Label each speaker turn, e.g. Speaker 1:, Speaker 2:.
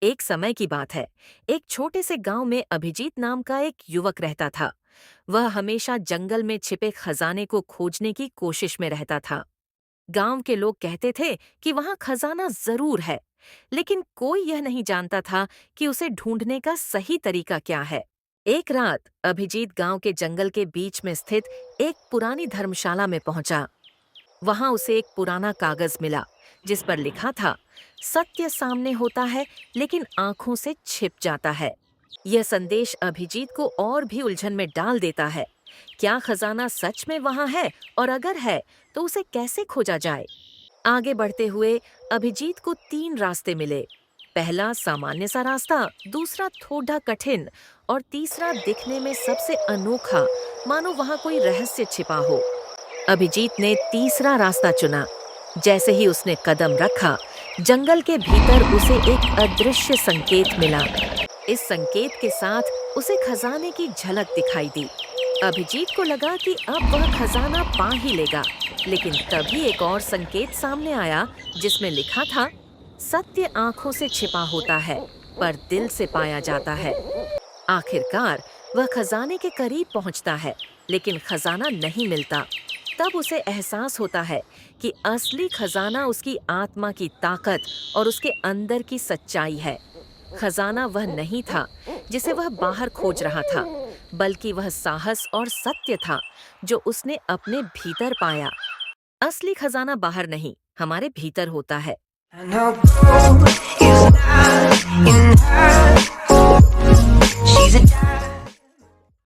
Speaker 1: एक समय की बात है। एक छोटे से गांव में अभिजीत नाम का एक युवक रहता था। वह हमेशा जंगल में छिपे खजाने को खोजने की कोशिश में रहता था। गांव के लोग कहते थे कि वहां खजाना जरूर है, लेकिन कोई यह नहीं जानता था कि उसे ढूंढने का सही तरीका क्या है। एक रात अभिजीत गांव के जंगल के बीच में स्थित एक पुरानी धर्मशाला में पहुंचा। वहां उसे एक पुराना कागज मिला, जिस पर लिखा था, सत्य सामने होता है लेकिन आंखों से छिप जाता है। यह संदेश अभिजीत को और भी उलझन में डाल देता है। क्या खजाना सच में वहां है, और अगर है तो उसे कैसे खोजा जाए? आगे बढ़ते हुए अभिजीत को तीन रास्ते मिले। पहला सामान्य सा रास्ता, दूसरा थोड़ा कठिन, और तीसरा दिखने में सबसे अनोखा, मानो वहां कोई रहस्य छिपा हो। अभिजीत ने तीसरा रास्ता चुना। जैसे ही उसने कदम रखा, जंगल के भीतर उसे एक अदृश्य संकेत मिला। इस संकेत के साथ उसे खजाने की झलक दिखाई दी। अभिजीत को लगा कि अब वह खजाना पा ही लेगा, लेकिन तभी एक और संकेत सामने आया, जिसमें लिखा था, सत्य आंखों से छिपा होता है, पर दिल से पाया जाता है। आखिरकार वह खजाने के करीब पहुंचता है, लेकिन खजाना नहीं मिलता। तब उसे एहसास होता है कि असली खजाना उसकी आत्मा की ताकत और उसके अंदर की सच्चाई है। खजाना वह नहीं था जिसे वह बाहर खोज रहा था, बल्कि वह साहस और सत्य था जो उसने अपने भीतर पाया। असली खजाना बाहर नहीं, हमारे भीतर होता है।
Speaker 2: I know gold is not enough.